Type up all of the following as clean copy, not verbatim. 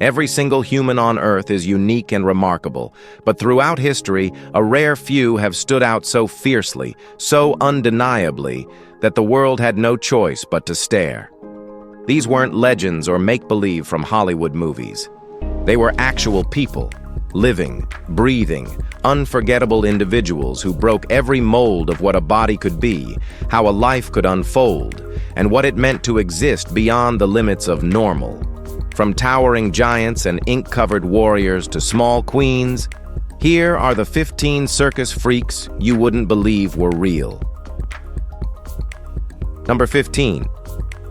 Every single human on Earth is unique and remarkable, but throughout history, a rare few have stood out so fiercely, so undeniably, that the world had no choice but to stare. These weren't legends or make-believe from Hollywood movies. They were actual people, living, breathing, unforgettable individuals who broke every mold of what a body could be, how a life could unfold, and what it meant to exist beyond the limits of normal. From towering giants and ink-covered warriors to small queens, here are the 15 circus freaks you wouldn't believe were real. Number 15.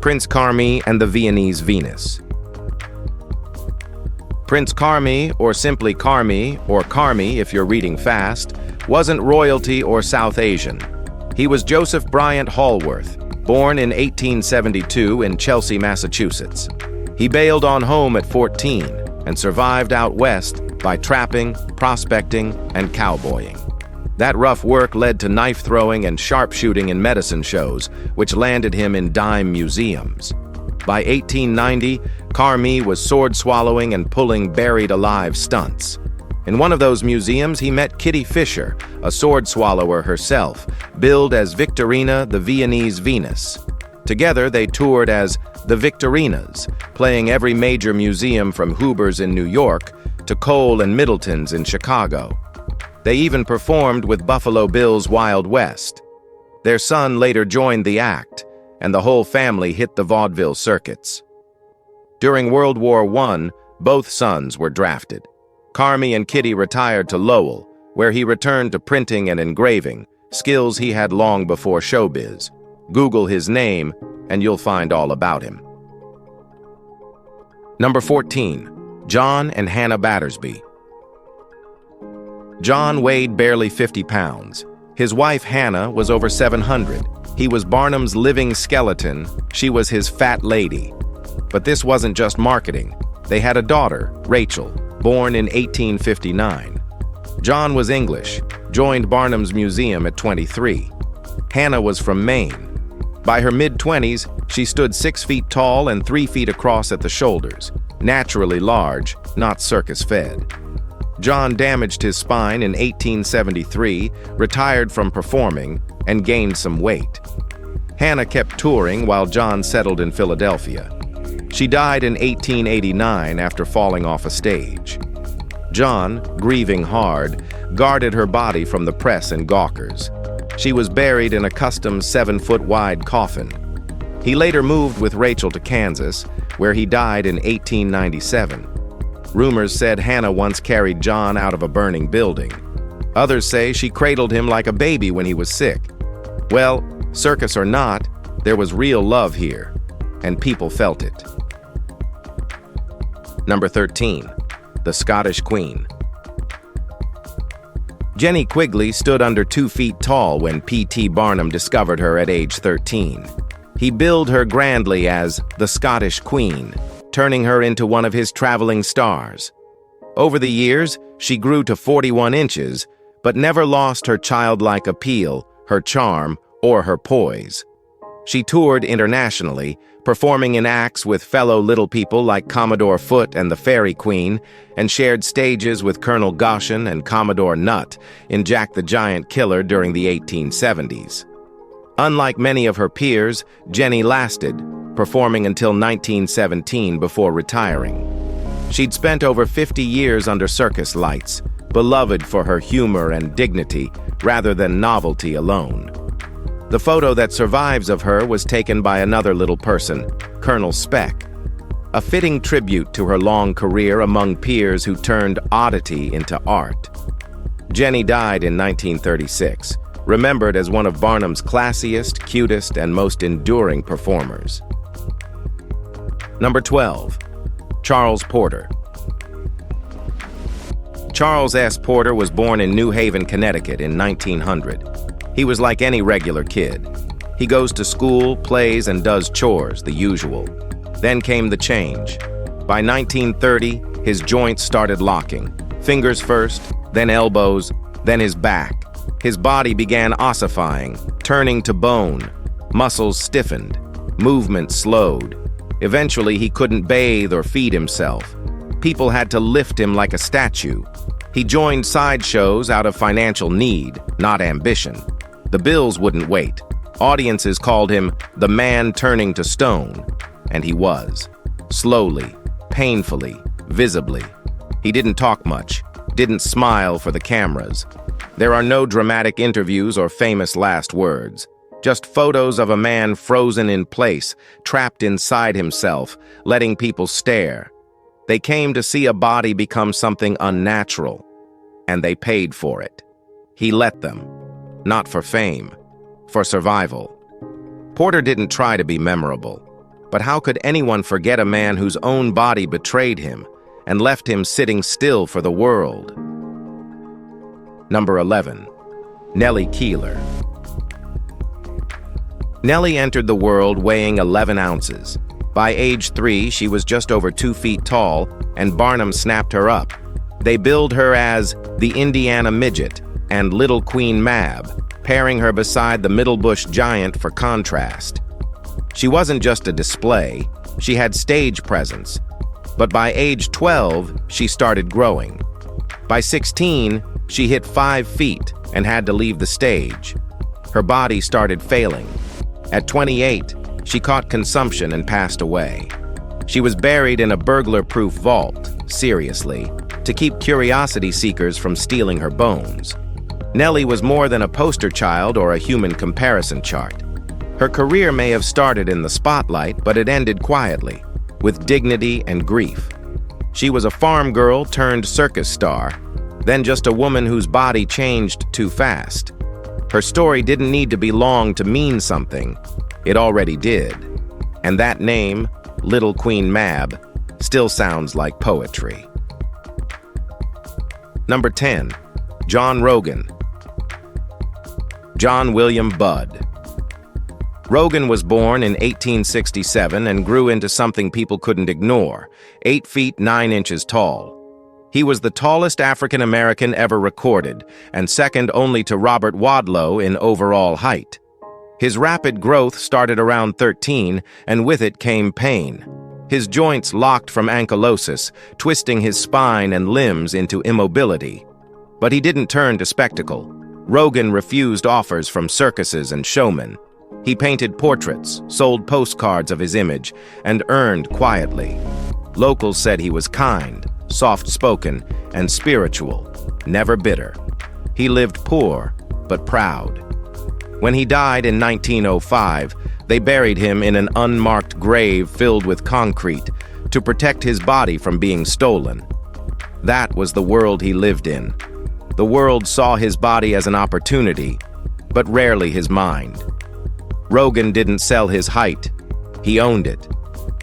Prince Karmi and the Viennese Venus. Prince Karmi, or simply Karmi, or Karmi if you're reading fast, wasn't royalty or South Asian. He was Joseph Bryant Hallworth, born in 1872 in Chelsea, Massachusetts. He bailed on home at 14 and survived out west by trapping, prospecting, and cowboying. That rough work led to knife throwing and sharpshooting in medicine shows, which landed him in dime museums. By 1890, Karmi was sword-swallowing and pulling buried-alive stunts. In one of those museums, he met Kitty Fisher, a sword-swallower herself, billed as Victorina the Viennese Venus. Together, they toured as the Victorinas, playing every major museum from Hoover's in New York to Cole and Middleton's in Chicago. They even performed with Buffalo Bill's Wild West. Their son later joined the act, and the whole family hit the vaudeville circuits. During World War I, both sons were drafted. Karmi and Kitty retired to Lowell, where he returned to printing and engraving, skills he had long before showbiz. Google his name, and you'll find all about him. Number 14. John and Hannah Battersby. John weighed barely 50 pounds. His wife, Hannah, was over 700. He was Barnum's living skeleton. She was his fat lady. But this wasn't just marketing. They had a daughter, Rachel, born in 1859. John was English, joined Barnum's museum at 23. Hannah was from Maine. By her mid-20s, she stood 6 feet tall and 3 feet across at the shoulders, naturally large, not circus-fed. John damaged his spine in 1873, retired from performing, and gained some weight. Hannah kept touring while John settled in Philadelphia. She died in 1889 after falling off a stage. John, grieving hard, guarded her body from the press and gawkers. She was buried in a custom 7-foot-wide coffin. He later moved with Rachel to Kansas, where he died in 1897. Rumors said Hannah once carried John out of a burning building. Others say she cradled him like a baby when he was sick. Well, circus or not, there was real love here, and people felt it. Number 13. The Scottish Queen. Jenny Quigley stood under 2 feet tall when P.T. Barnum discovered her at age 13. He billed her grandly as the Scottish Queen, turning her into one of his traveling stars. Over the years, she grew to 41 inches, but never lost her childlike appeal, her charm, or her poise. She toured internationally, performing in acts with fellow little people like Commodore Foote and the Fairy Queen, and shared stages with Colonel Goshen and Commodore Nutt in Jack the Giant Killer during the 1870s. Unlike many of her peers, Jenny lasted, performing until 1917 before retiring. She'd spent over 50 years under circus lights, beloved for her humor and dignity rather than novelty alone. The photo that survives of her was taken by another little person, Colonel Speck, a fitting tribute to her long career among peers who turned oddity into art. Jenny died in 1936, remembered as one of Barnum's classiest, cutest, and most enduring performers. Number 12. Charles Porter. Charles S. Porter was born in New Haven, Connecticut in 1900. He was like any regular kid. He goes to school, plays, and does chores, the usual. Then came the change. By 1930, his joints started locking. Fingers first, then elbows, then his back. His body began ossifying, turning to bone. Muscles stiffened. Movement slowed. Eventually, he couldn't bathe or feed himself. People had to lift him like a statue. He joined sideshows out of financial need, not ambition. The bills wouldn't wait. Audiences called him the man turning to stone, and he was. Slowly, painfully, visibly. He didn't talk much, didn't smile for the cameras. There are no dramatic interviews or famous last words. Just photos of a man frozen in place, trapped inside himself, letting people stare. They came to see a body become something unnatural, and they paid for it. He let them, not for fame, for survival. Porter didn't try to be memorable, but how could anyone forget a man whose own body betrayed him and left him sitting still for the world? Number 11. Nellie Keeler. Nellie entered the world weighing 11 ounces. By age 3, she was just over 2 feet tall, and Barnum snapped her up. They billed her as the Indiana Midget and Little Queen Mab, pairing her beside the Middlebush Giant for contrast. She wasn't just a display, she had stage presence. But by age 12, she started growing. By 16, she hit 5 feet and had to leave the stage. Her body started failing. At 28, she caught consumption and passed away. She was buried in a burglar-proof vault, seriously, to keep curiosity seekers from stealing her bones. Nellie was more than a poster child or a human comparison chart. Her career may have started in the spotlight, but it ended quietly, with dignity and grief. She was a farm girl turned circus star, then just a woman whose body changed too fast. Her story didn't need to be long to mean something. It already did. And that name, Little Queen Mab, still sounds like poetry. Number 10. John Rogan. John William Budd. Rogan was born in 1867 and grew into something people couldn't ignore, 8 feet 9 inches tall. He was the tallest African American ever recorded, and second only to Robert Wadlow in overall height. His rapid growth started around 13, and with it came pain. His joints locked from ankylosis, twisting his spine and limbs into immobility. But he didn't turn to spectacle. Rogan refused offers from circuses and showmen. He painted portraits, sold postcards of his image, and earned quietly. Locals said he was kind, soft-spoken, and spiritual, never bitter. He lived poor, but proud. When he died in 1905, they buried him in an unmarked grave filled with concrete to protect his body from being stolen. That was the world he lived in. The world saw his body as an opportunity, but rarely his mind. Rogan didn't sell his height. He owned it.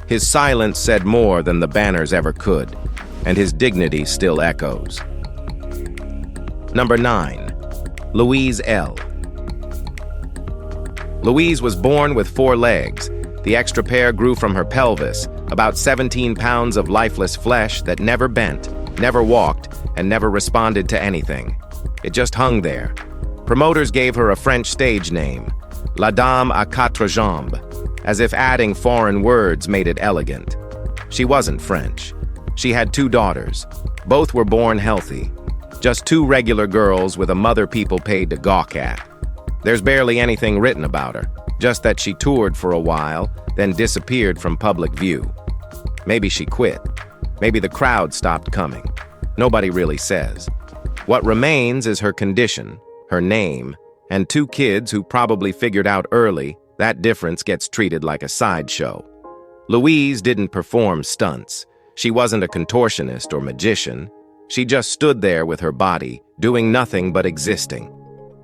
His silence said more than the banners ever could, and his dignity still echoes. Number 9. Louise L. Louise was born with 4 legs. The extra pair grew from her pelvis, about 17 pounds of lifeless flesh that never bent, never walked, and never responded to anything. It just hung there. Promoters gave her a French stage name, La Dame à Quatre Jambes, as if adding foreign words made it elegant. She wasn't French. She had 2 daughters. Both were born healthy. Just 2 regular girls with a mother people paid to gawk at. There's barely anything written about her, just that she toured for a while, then disappeared from public view. Maybe she quit. Maybe the crowd stopped coming. Nobody really says. What remains is her condition, her name, and 2 kids who probably figured out early that difference gets treated like a sideshow. Louise didn't perform stunts. She wasn't a contortionist or magician. She just stood there with her body, doing nothing but existing.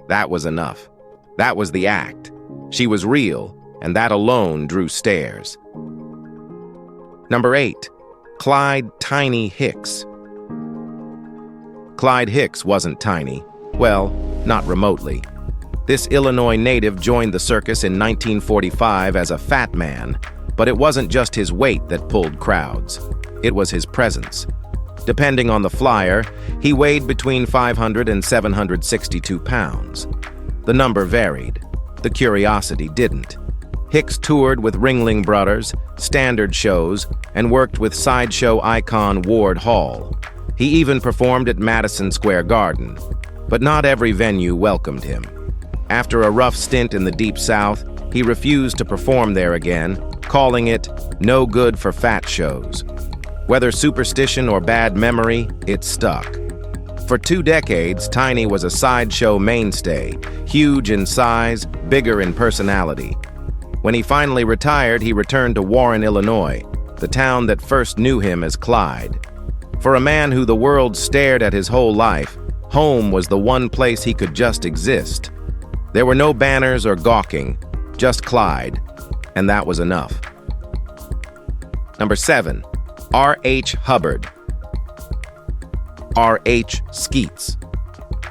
That was enough. That was the act. She was real, and that alone drew stares. Number 8. Clyde Tiny Hicks. Clyde Hicks wasn't tiny. Well, not remotely. This Illinois native joined the circus in 1945 as a fat man, but it wasn't just his weight that pulled crowds. It was his presence. Depending on the flyer, he weighed between 500 and 762 pounds. The number varied. The curiosity didn't. Hicks toured with Ringling Brothers, standard shows, and worked with sideshow icon Ward Hall. He even performed at Madison Square Garden. But not every venue welcomed him. After a rough stint in the Deep South, he refused to perform there again, calling it no good for fat shows. Whether superstition or bad memory, it stuck. For 2 decades, Tiny was a sideshow mainstay, huge in size, bigger in personality. When he finally retired, he returned to Warren, Illinois, the town that first knew him as Clyde. For a man who the world stared at his whole life, home was the one place he could just exist. There were no banners or gawking, just Clyde, and that was enough. Number 7. R.H. Hubbard. R.H. Skeets.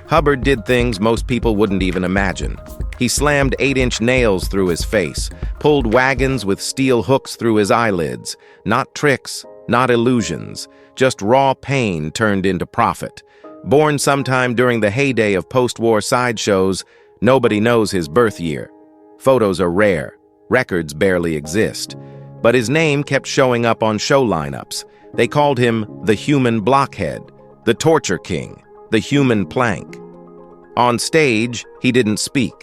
Hubbard did things most people wouldn't even imagine. He slammed 8-inch nails through his face, pulled wagons with steel hooks through his eyelids. Not tricks, not illusions, just raw pain turned into profit. Born sometime during the heyday of post-war sideshows, nobody knows his birth year. Photos are rare, records barely exist. But his name kept showing up on show lineups. They called him the Human Blockhead, the Torture King, the Human Plank. On stage, he didn't speak,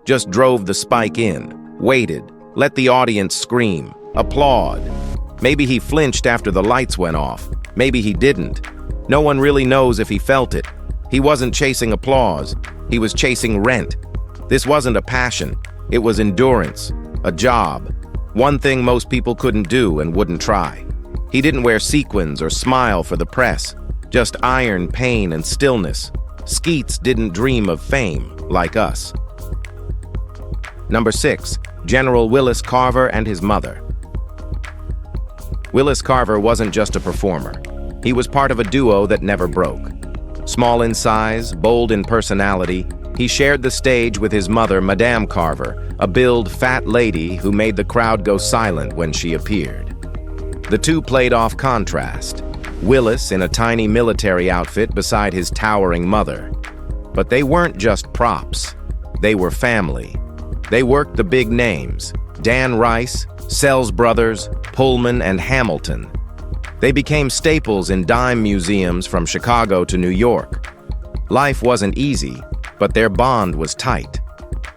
just drove the spike in, waited, let the audience scream, applaud. Maybe he flinched after the lights went off. Maybe he didn't. No one really knows if he felt it. He wasn't chasing applause. He was chasing rent. This wasn't a passion. It was endurance, a job. One thing most people couldn't do and wouldn't try. He didn't wear sequins or smile for the press. Just iron, pain, and stillness. Skeets didn't dream of fame like us. Number 6. General Willis Carver and his mother. Willis Carver wasn't just a performer. He was part of a duo that never broke. Small in size, bold in personality, he shared the stage with his mother, Madame Carver, a build fat lady who made the crowd go silent when she appeared. The two played off contrast. Willis in a tiny military outfit beside his towering mother. But they weren't just props. They were family. They worked the big names: Dan Rice, Sells Brothers, Pullman, and Hamilton. They became staples in dime museums from Chicago to New York. Life wasn't easy, but their bond was tight.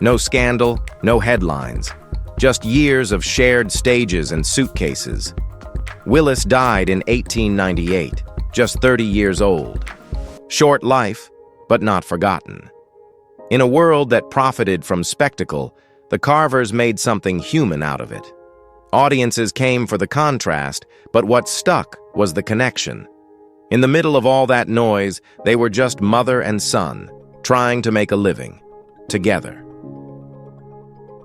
No scandal, no headlines. Just years of shared stages and suitcases. Willis died in 1898, just 30 years old. Short life, but not forgotten. In a world that profited from spectacle, the Carvers made something human out of it. Audiences came for the contrast, but what stuck was the connection. In the middle of all that noise, they were just mother and son, trying to make a living, together.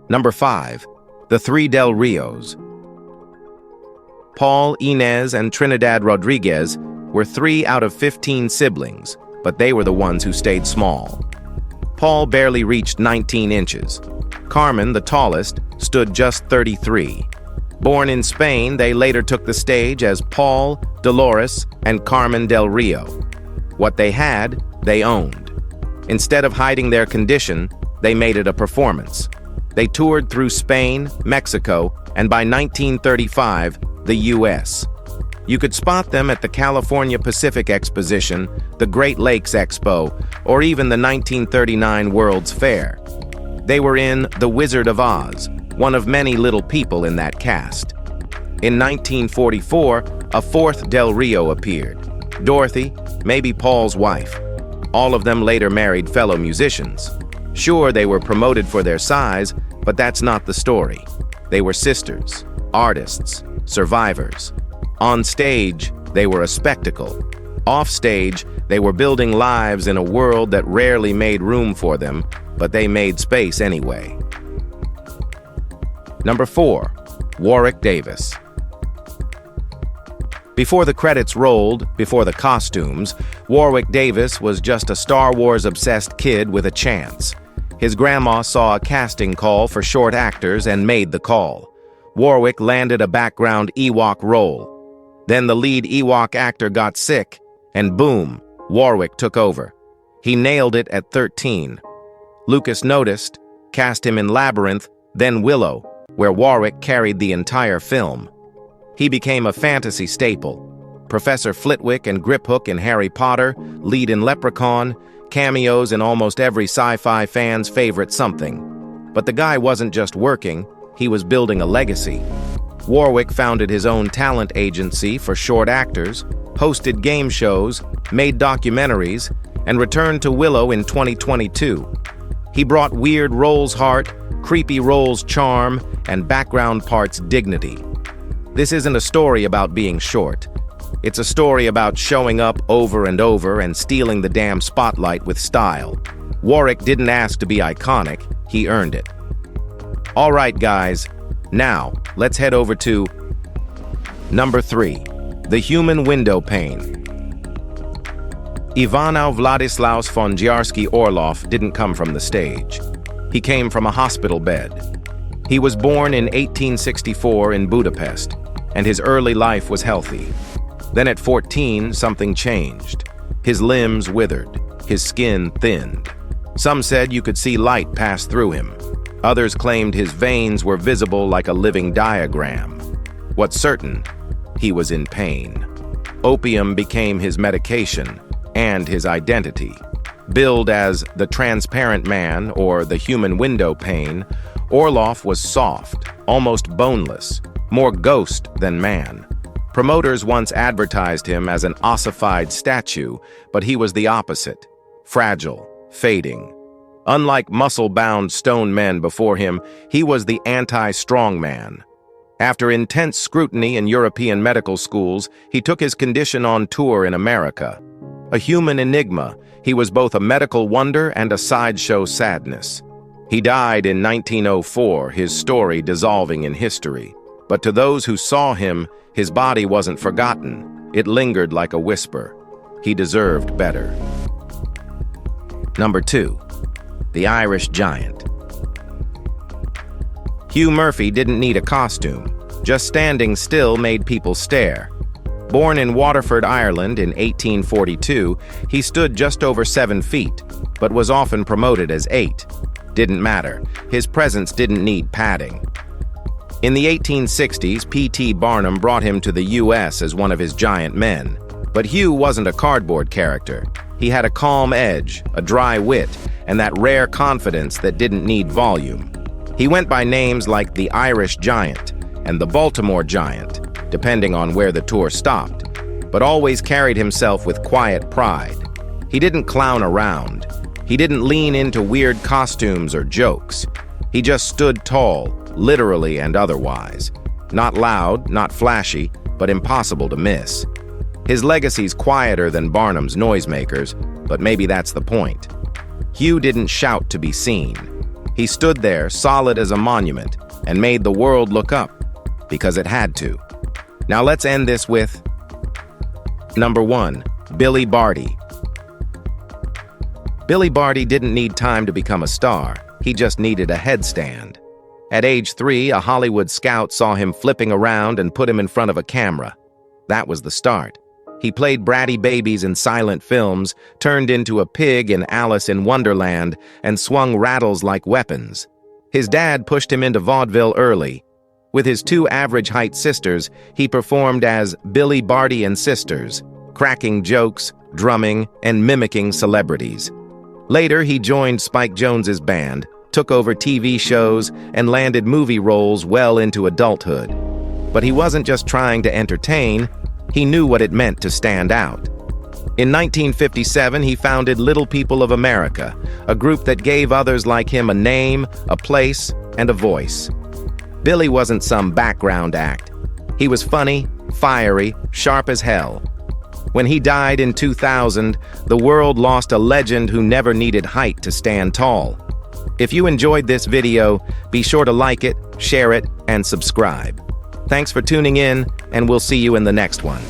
Number 5. The Three Del Rios. Paul, Inez, and Trinidad Rodriguez were 3 out of 15 siblings, but they were the ones who stayed small. Paul barely reached 19 inches. Carmen, the tallest, stood just 33. Born in Spain, they later took the stage as Paul, Dolores, and Carmen Del Rio. What they had, they owned. Instead of hiding their condition, they made it a performance. They toured through Spain, Mexico, and by 1935, the U.S. You could spot them at the California Pacific Exposition, the Great Lakes Expo, or even the 1939 World's Fair. They were in The Wizard of Oz, one of many little people in that cast. In 1944, a 4th Del Rio appeared. Dorothy, maybe Paul's wife. All of them later married fellow musicians. Sure, they were promoted for their size, but that's not the story. They were sisters, artists, survivors. On stage, they were a spectacle. Off stage, they were building lives in a world that rarely made room for them, but they made space anyway. Number 4. Warwick Davis. Before the credits rolled, before the costumes, Warwick Davis was just a Star Wars-obsessed kid with a chance. His grandma saw a casting call for short actors and made the call. Warwick landed a background Ewok role. Then the lead Ewok actor got sick, and boom, Warwick took over. He nailed it at 13. Lucas noticed, cast him in Labyrinth, then Willow, where Warwick carried the entire film. He became a fantasy staple. Professor Flitwick and Griphook in Harry Potter, lead in Leprechaun, cameos in almost every sci-fi fan's favorite something. But the guy wasn't just working, he was building a legacy. Warwick founded his own talent agency for short actors, hosted game shows, made documentaries, and returned to Willow in 2022. He brought weird roles heart, creepy roles charm, and background parts dignity. This isn't a story about being short. It's a story about showing up over and over and stealing the damn spotlight with style. Warwick didn't ask to be iconic, he earned it. All right, guys, now let's head over to number 3, the human window pane. Ivanov Vladislaus von Dziarski-Orlov didn't come from the stage. He came from a hospital bed. He was born in 1864 in Budapest, and his early life was healthy. Then at 14, something changed. His limbs withered, his skin thinned. Some said you could see light pass through him. Others claimed his veins were visible like a living diagram. What's certain, he was in pain. Opium became his medication and his identity. Billed as the transparent man or the human window pane, Orlov was soft, almost boneless, more ghost than man. Promoters once advertised him as an ossified statue, but he was the opposite, fragile, fading. Unlike muscle-bound stone men before him, he was the anti-strongman. After intense scrutiny in European medical schools, he took his condition on tour in America. A human enigma, he was both a medical wonder and a sideshow sadness. He died in 1904, his story dissolving in history. But to those who saw him, his body wasn't forgotten. It lingered like a whisper. He deserved better. Number 2, the Irish Giant. Hugh Murphy didn't need a costume. Just standing still made people stare. Born in Waterford, Ireland in 1842, he stood just over 7 feet, but was often promoted as 8. Didn't matter. His presence didn't need padding. In the 1860s, P.T. Barnum brought him to the U.S. as one of his giant men. But Hugh wasn't a cardboard character. He had a calm edge, a dry wit, and that rare confidence that didn't need volume. He went by names like the Irish Giant and the Baltimore Giant, depending on where the tour stopped, but always carried himself with quiet pride. He didn't clown around. He didn't lean into weird costumes or jokes. He just stood tall, literally and otherwise. Not loud, not flashy, but impossible to miss. His legacy's quieter than Barnum's noisemakers, but maybe that's the point. Hugh didn't shout to be seen. He stood there, solid as a monument, and made the world look up, because it had to. Now let's end this with number 1, Billy Barty. Billy Barty didn't need time to become a star. He just needed a headstand. At age 3, a Hollywood scout saw him flipping around and put him in front of a camera. That was the start. He played bratty babies in silent films, turned into a pig in Alice in Wonderland, and swung rattles like weapons. His dad pushed him into vaudeville early. With his 2 average-height sisters, he performed as Billy Barty and Sisters, cracking jokes, drumming, and mimicking celebrities. Later, he joined Spike Jonze's band, took over TV shows, and landed movie roles well into adulthood. But he wasn't just trying to entertain, he knew what it meant to stand out. In 1957, he founded Little People of America, a group that gave others like him a name, a place, and a voice. Billy wasn't some background act. He was funny, fiery, sharp as hell. When he died in 2000, the world lost a legend who never needed height to stand tall. If you enjoyed this video, be sure to like it, share it, and subscribe. Thanks for tuning in, and we'll see you in the next one.